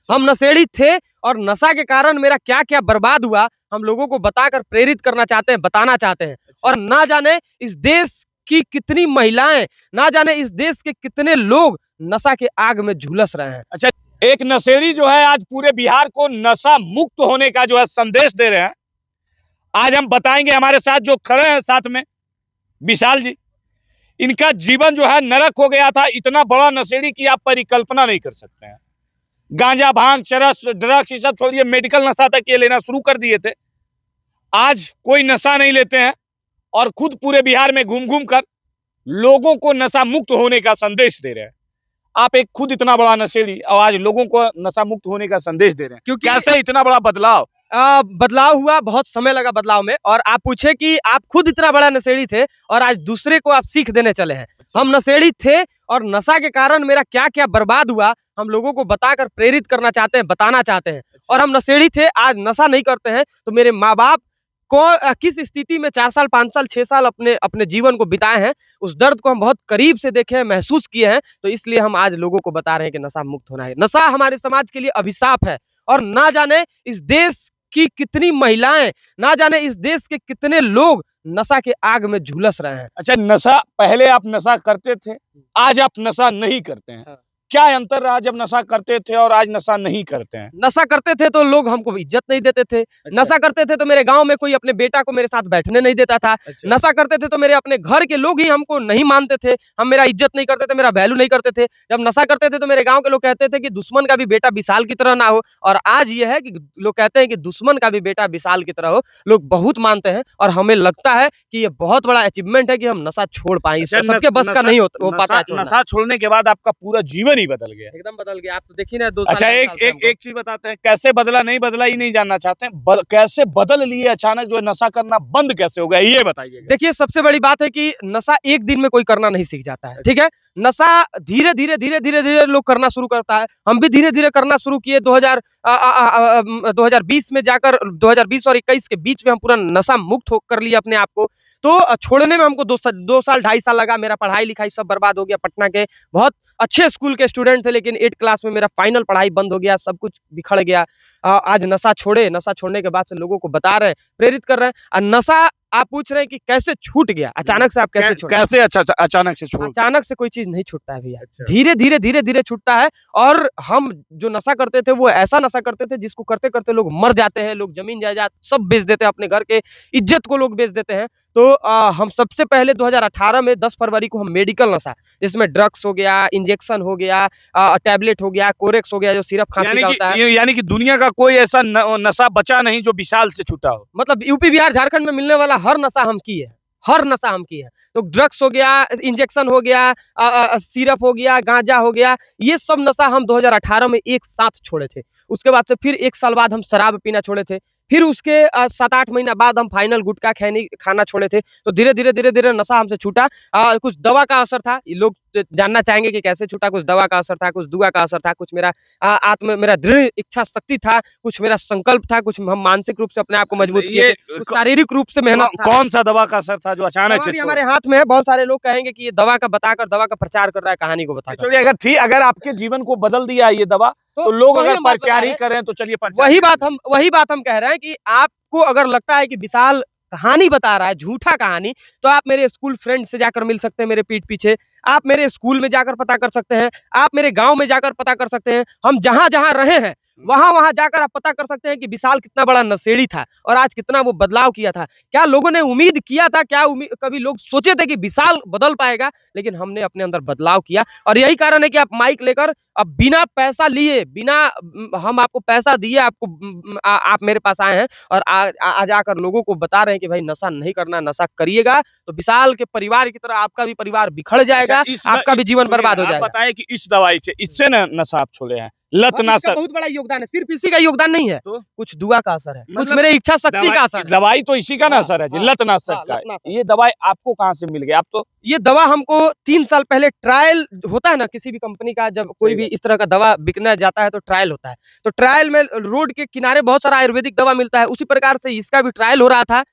हम नशेड़ी थे और नशा के कारण मेरा क्या क्या बर्बाद हुआ हम लोगों को बताकर प्रेरित करना चाहते हैं, बताना चाहते हैं। और ना जाने इस देश की कितनी महिलाएं, ना जाने इस देश के कितने लोग नशा के आग में झुलस रहे हैं। अच्छा, एक नशेड़ी जो है आज पूरे बिहार को नशा मुक्त होने का जो है संदेश दे रहे हैं। आज हम बताएंगे, हमारे साथ जो खड़े हैं साथ में विशाल जी, इनका जीवन जो है नरक हो गया था। इतना बड़ा नशेड़ी की आप परिकल्पना नहीं कर सकते हैं। गांजा, भांग, चरस, ड्रग्स, ये सब छोड़िए, मेडिकल नशा तक ये लेना शुरू कर दिए थे। आज कोई नशा नहीं लेते हैं और खुद पूरे बिहार में घूम घूम कर लोगों को नशा मुक्त होने का संदेश दे रहे हैं। आप एक खुद इतना बड़ा नशेड़ी और आज लोगों को नशा मुक्त होने का संदेश दे रहे हैं, क्योंकि कैसे इतना बड़ा बदलाव? बदलाव हुआ, बहुत समय लगा बदलाव में। और आप पूछे कि आप खुद इतना बड़ा नशेड़ी थे और आज दूसरे को आप सीख देने चले हैं। हम नशेड़ी थे और नशा के कारण मेरा क्या क्या बर्बाद हुआ हम लोगों को बताकर प्रेरित करना चाहते हैं, बताना चाहते हैं। और हम नशेड़ी थे, आज नशा नहीं करते हैं। तो मेरे माँ बाप को किस स्थिति में 4 साल, 5 साल, 6 साल अपने अपने जीवन को बिताए हैं, उस दर्द को हम बहुत करीब से देखे हैं, महसूस किए हैं। तो इसलिए हम आज लोगों को बता रहे हैं कि नशा मुक्त होना है। नशा हमारे समाज के लिए अभिशाप है और ना जाने इस देश की कितनी महिलाएं, ना जाने इस देश के कितने लोग नशा के आग में झुलस रहे हैं। अच्छा, नशा पहले आप नशा करते थे, आज आप नशा नहीं करते हैं। हाँ। क्या अंतर रहा जब नशा करते थे और आज नशा नहीं करते हैं? नशा करते थे तो लोग हमको इज्जत नहीं देते थे। नशा करते थे तो मेरे गांव में कोई अपने बेटा को मेरे साथ बैठने नहीं देता था। नशा करते थे तो मेरे अपने घर के लोग ही हमको नहीं मानते थे, हम मेरा इज्जत नहीं करते थे, मेरा वैल्यू नहीं करते थे। जब नशा करते थे तो मेरे गांव के लोग कहते थे कि दुश्मन का भी बेटा विशाल की तरह ना हो। और आज ये है कि लोग कहते हैं कि दुश्मन का भी बेटा विशाल की तरह हो। लोग बहुत मानते हैं और हमें लगता है कि ये बहुत बड़ा अचीवमेंट है कि हम नशा छोड़ पाए। सबके बस का नहीं हो पाता है। नशा छोड़ने के बाद आपका पूरा जीवन ही बदल गया। एकदम बदल गया। आप तो देखिए ना 2 अच्छा, साल एक चीज बताते हैं, कैसे बदला नहीं बदला ही नहीं जानना चाहते हैं, कैसे बदल लिए अचानक जो है नशा करना बंद कैसे हो गया, ये बताइए। देखिए, सबसे बड़ी बात है कि नशा एक दिन में कोई करना नहीं सीख जाता है, ठीक है। नशा धीरे धीरे लोग करना शुरू करता है। हम भी धीरे धीरे करना शुरू किए। 2020 में जाकर 2020 और 21 के बीच में हम पूरा नशा मुक्त कर लिए अपने आप को। तो छोड़ने में हमको 2 साल 2.5 साल लगा। मेरा पढ़ाई लिखाई सब बर्बाद हो गया। पटना के बहुत अच्छे स्कूल के स्टूडेंट थे, लेकिन 8 क्लास में मेरा फाइनल पढ़ाई बंद हो गया, सब कुछ बिखर गया। आज नशा छोड़े, नशा छोड़ने के बाद से लोगों को बता रहे हैं, प्रेरित कर रहे हैं। नशा आप पूछ रहे हैं कि कैसे छूट गया अचानक से, आप कैसे छोड़े? कैसे अच्छा अचानक से छूट? अचानक से कोई चीज नहीं छूटता है भैया। धीरे धीरे छूटता है। और हम जो नशा करते थे वो ऐसा नशा करते थे जिसको करते करते लोग मर जाते हैं, लोग जमीन जायदाद सब बेच देते हैं, अपने घर के इज्जत को लोग बेच देते हैं। तो हम सबसे पहले 2018 में 10 फरवरी को हम मेडिकल नशा, जिसमें ड्रग्स हो गया, इंजेक्शन हो गया, टैबलेट हो गया, कोरेक्स हो गया, जो सिर्फ खांसी का होता है। यानी कि दुनिया का कोई ऐसा नशा बचा नहीं जो विशाल से छूटा हो। मतलब यूपी, बिहार, झारखंड में मिलने वाला हर नशा हम किए हैं, हर नशा हम किए हैं। तो ड्रग्स हो गया, इंजेक्शन हो गया, सिरप हो गया, गांजा हो गया, ये सब नशा हम 2018 में एक साथ छोड़े थे। उसके बाद से फिर 1 साल बाद हम शराब पीना छोड़े थे। फिर उसके 7-8 महीना बाद हम फाइनल गुटखा खाना छोड़े थे। तो धीरे धीरे नशा हमसे छूटा। कुछ दवा का असर था, लोग जानना चाहेंगे कि कैसे छूटा। कुछ दवा का असर था, कुछ दुआ का असर था, कुछ मेरा मेरा दृढ़ इच्छा शक्ति था, कुछ मेरा संकल्प था, कुछ हम मानसिक रूप से अपने आप को मजबूत किए थे, कुछ शारीरिक रूप से मेहनत था। कौन सा दवा का असर था जो अचानक से हमारे हाथ में है। बहुत सारे लोग कहेंगे कि ये दवा का बताकर दवा का प्रचार कर रहा है, कहानी को बताकर। अगर आपके जीवन को बदल दिया ये दवा, तो लोग अगर प्रचार ही करें तो चलिए, वही बात हम कह रहे हैं कि आपको अगर लगता है कि विशाल कहानी बता रहा है, झूठा कहानी, तो आप मेरे स्कूल फ्रेंड से जाकर मिल सकते हैं मेरे पीठ पीछे। आप मेरे स्कूल में जाकर पता कर सकते हैं, आप मेरे गांव में जाकर पता कर सकते हैं। हम जहां जहां रहे हैं वहां जाकर आप पता कर सकते हैं कि विशाल कितना बड़ा नशेड़ी था और आज कितना वो बदलाव किया था। क्या लोगों ने उम्मीद किया था, क्या कभी लोग सोचे थे कि विशाल बदल पाएगा? लेकिन हमने अपने अंदर बदलाव किया। और यही कारण है कि आप माइक लेकर अब बिना पैसा लिए, बिना हम आपको पैसा दिए आप मेरे पास आए हैं और आज आकर लोगों को बता रहे हैं कि भाई नशा नहीं करना, नशा करिएगा तो विशाल के परिवार की तरह आपका भी परिवार बिखर जाएगा। आपका भी जीवन बर्बाद हो जाएगा। बताए कि इस दवाई से, इससे नशा आप छोड़े हैं, लत नाशक। बहुत बड़ा योगदान है, सिर्फ इसी का योगदान नहीं है, तो कुछ दुआ का असर है, कुछ मेरे इच्छा शक्ति का असर है। दवाई तो इसी का ना असर है, लत नाशक का। ये दवाई आपको कहाँ से मिल गया? आप तो ये दवा हमको 3 साल पहले, ट्रायल होता है ना किसी भी कंपनी का, जब कोई भी इस तरह का दवा बिकने जाता है तो ट्रायल होता है। तो ट्रायल में रोड के किनारे बहुत सारा आयुर्वेदिक दवा मिलता है, उसी प्रकार से इसका भी ट्रायल हो रहा था।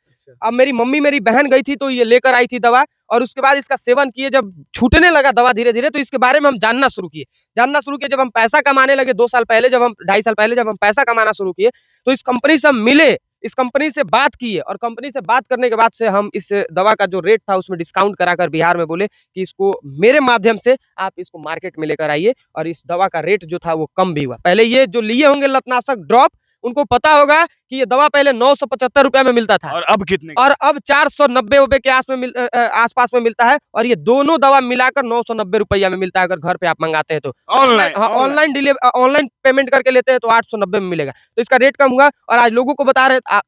अब मेरी मम्मी मेरी बहन गई थी तो ये लेकर आई थी दवा, और उसके बाद इसका सेवन किए, जब छूटने लगा दवा धीरे धीरे, तो इसके बारे में हम जानना शुरू किए। जब हम पैसा कमाने लगे 2 साल पहले, 2.5 साल पहले जब हम पैसा कमाना शुरू किए, तो इस कंपनी से हम मिले, इस कंपनी से बात किए, और कंपनी से बात करने के बाद से हम इस दवा का जो रेट था उसमें डिस्काउंट कराकर बिहार में बोले कि इसको मेरे माध्यम से आप इसको मार्केट में लेकर आइए, और इस दवा का रेट जो था वो कम भी हुआ। पहले ये जो लिए होंगे लतनाशक ड्रॉप, उनको पता होगा कि ये दवा पहले 975 रुपए में मिलता था, और अब कितने? और अब 490 रुपए के आसपास में मिलता है, और ये दोनों दवा मिलाकर 990 रुपया में मिलता है अगर घर पे आप मंगाते हैं तो। ऑनलाइन पेमेंट करके लेते हैं तो 890 में मिलेगा, तो इसका रेट कम हुआ। और आज लोगों को बता रहे,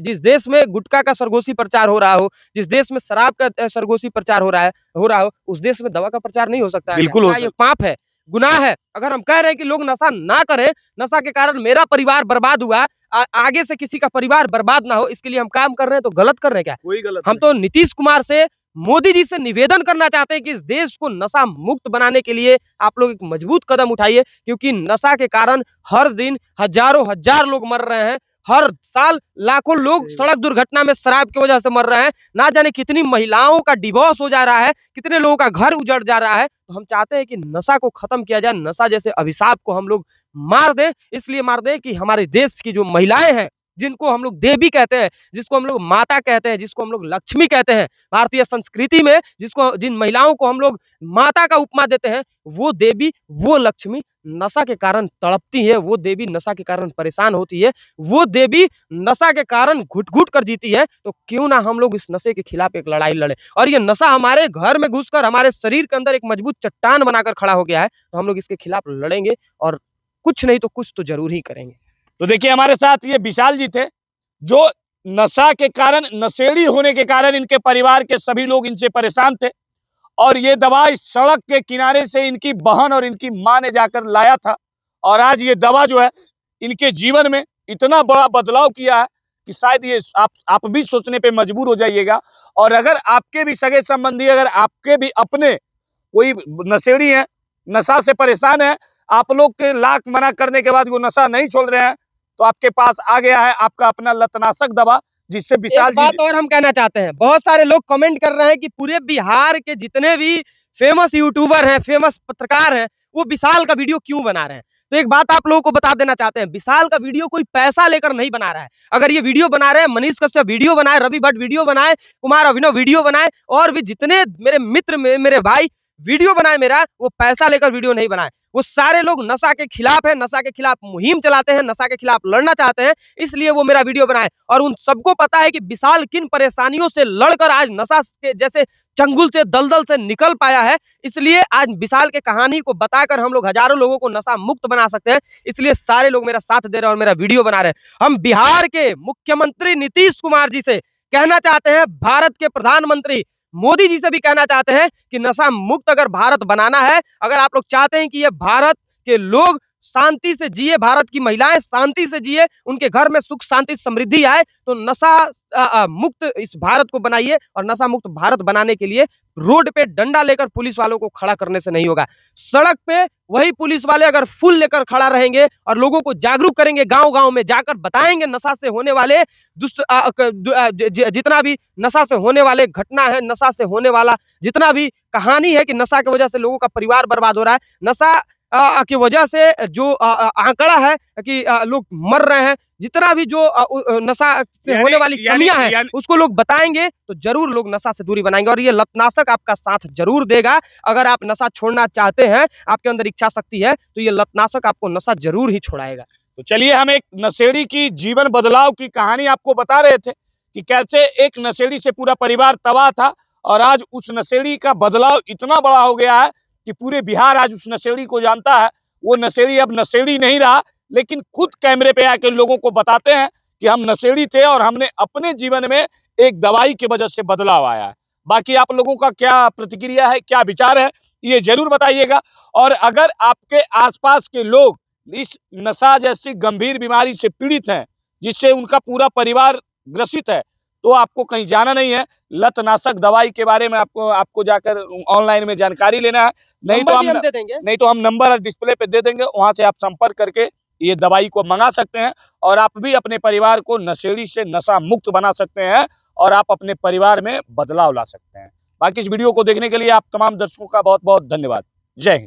जिस देश में गुटखा का सरगोशी प्रचार हो रहा हो, जिस देश में शराब का सरगोशी प्रचार हो रहा हो, उस देश में दवा का प्रचार नहीं हो सकता है? बिल्कुल ये पाप है, गुनाह है। अगर हम कह रहे हैं कि लोग नशा ना करें, नशा के कारण मेरा परिवार बर्बाद हुआ, आगे से किसी का परिवार बर्बाद ना हो, इसके लिए हम काम कर रहे हैं, तो गलत कर रहे हैं क्या? कोई गलत हम तो नीतीश कुमार से, मोदी जी से निवेदन करना चाहते हैं कि इस देश को नशा मुक्त बनाने के लिए आप लोग एक मजबूत कदम उठाइए, क्योंकि नशा के कारण हर दिन हजारों हजार लोग मर रहे हैं, हर साल लाखों लोग सड़क दुर्घटना में शराब की वजह से मर रहे हैं, ना जाने कितनी महिलाओं का डिवोर्स हो जा रहा है, कितने लोगों का घर उजड़ जा रहा है। तो हम चाहते हैं कि नशा को खत्म किया जाए, नशा जैसे अभिशाप को हम लोग मार दें। इसलिए मार दें कि हमारे देश की जो महिलाएं हैं, जिनको हम लोग देवी कहते हैं, जिसको हम लोग माता कहते हैं, जिसको हम लोग लक्ष्मी कहते हैं, भारतीय संस्कृति में जिन महिलाओं को हम लोग माता का उपमा देते हैं, वो देवी, वो लक्ष्मी नशा के कारण तड़पती है, वो देवी नशा के कारण परेशान होती है, वो देवी नशा के कारण घुट-घुट कर जीती है। तो क्यों ना हम लोग इस नशे के खिलाफ एक लड़ाई लड़ें, और ये नशा हमारे घर में घुसकर हमारे शरीर के अंदर एक मजबूत चट्टान बनाकर खड़ा हो गया है, तो हम लोग इसके खिलाफ लड़ेंगे, और कुछ नहीं तो कुछ तो जरूर ही करेंगे। तो देखिए हमारे साथ ये विशाल जी थे, जो नशा के कारण, नशेड़ी होने के कारण इनके परिवार के सभी लोग इनसे परेशान थे, और ये दवा इस सड़क के किनारे से इनकी बहन और इनकी मां ने जाकर लाया था, और आज ये दवा जो है इनके जीवन में इतना बड़ा बदलाव किया है कि शायद ये आप भी सोचने पे मजबूर हो जाइएगा। और अगर आपके भी सगे संबंधी, अगर आपके भी अपने कोई नशेड़ी है, नशा से परेशान है, आप लोग के लाख मना करने के बाद वो नशा नहीं छोड़ रहे हैं, तो आपके पास आ गया है आपका अपना लतनाशक दवा, जिससे विशाल एक बात और हम कहना चाहते हैं, बहुत सारे लोग कमेंट कर रहे हैं कि पूरे बिहार के जितने भी फेमस यूट्यूबर हैं, फेमस पत्रकार हैं, वो विशाल का वीडियो क्यों बना रहे हैं? तो एक बात आप लोगों को बता देना चाहते हैं, विशाल का वीडियो कोई पैसा लेकर नहीं बना रहा है। अगर ये वीडियो बना रहे हैं, मनीष कश्यप वीडियो बनाए, रवि भट्ट वीडियो बनाए, कुमार अभिनव वीडियो बनाए, और भी जितने मेरे मित्र, मेरे भाई वीडियो बनाए मेरा, वो पैसा लेकर वीडियो नहीं बनाए। वो सारे लोग नशा के खिलाफ है, नशा के खिलाफ मुहिम चलाते हैं, नशा के खिलाफ लड़ना चाहते हैं, इसलिए वो मेरा वीडियो बनाए। और उन सबको पता है कि विशाल किन परेशानियों से लड़कर आज नशा के जैसे चंगुल से, दलदल से निकल पाया है। इसलिए आज विशाल के कहानी को बताकर हम लोग हजारों लोगों को नशा मुक्त बना सकते हैं। इसलिए सारे लोग मेरा साथ दे रहे हैं और मेरा वीडियो बना रहे हैं। हम बिहार के मुख्यमंत्री नीतीश कुमार जी से कहना चाहते हैं, भारत के प्रधानमंत्री मोदी जी से भी कहना चाहते हैं कि नशा मुक्त अगर भारत बनाना है, अगर आप लोग चाहते हैं कि ये भारत के लोग शांति से जिए, भारत की महिलाएं शांति से जिए, उनके घर में सुख शांति समृद्धि आए, तो नशा मुक्त इस भारत को बनाइए। और नशा मुक्त भारत बनाने के लिए रोड पे डंडा लेकर पुलिस वालों को खड़ा करने से नहीं होगा। सड़क पे वही पुलिस वाले अगर फुल लेकर खड़ा रहेंगे और लोगों को जागरूक करेंगे, गांव-गांव में जाकर बताएंगे नशा से होने वाले जितना भी नशा से होने वाले घटना है, नशा से होने वाला जितना भी कहानी है कि नशा की वजह से लोगों का परिवार बर्बाद हो रहा है, नशा की वजह से जो आंकड़ा है कि लोग मर रहे हैं, जितना भी जो नशा से होने वाली कमियां हैं, उसको लोग बताएंगे तो जरूर लोग नशा से दूरी बनाएंगे। और ये लतनाशक आपका साथ जरूर देगा। अगर आप नशा छोड़ना चाहते हैं, आपके अंदर इच्छा शक्ति है, तो ये लतनाशक आपको नशा जरूर ही छोड़ाएगा। तो चलिए, हम एक नशेड़ी की जीवन बदलाव की कहानी आपको बता रहे थे कि कैसे एक नशेड़ी से पूरा परिवार तबाह था, और आज उस नशेड़ी का बदलाव इतना बड़ा हो गया है कि पूरे बिहार आज उस नशेड़ी को जानता है। वो नशेड़ी अब नशेड़ी नहीं रहा, लेकिन खुद कैमरे पे आके लोगों को बताते हैं कि हम नशेड़ी थे और हमने अपने जीवन में एक दवाई की वजह से बदलाव आया है। बाकी आप लोगों का क्या प्रतिक्रिया है, क्या विचार है, ये जरूर बताइएगा। और अगर आपके आसपास के लोग इस नशा जैसी गंभीर बीमारी से पीड़ित हैं, जिससे उनका पूरा परिवार ग्रसित है, तो आपको कहीं जाना नहीं है। लतनाशक दवाई के बारे में आपको जाकर ऑनलाइन में जानकारी लेना है। नहीं तो हम नंबर डिस्प्ले पे दे देंगे, वहां से आप संपर्क करके ये दवाई को मंगा सकते हैं, और आप भी अपने परिवार को नशेड़ी से नशा मुक्त बना सकते हैं। और आप अपने परिवार में बदलाव ला सकते हैं। बाकी इस वीडियो को देखने के लिए आप तमाम दर्शकों का बहुत बहुत धन्यवाद। जय हिंद।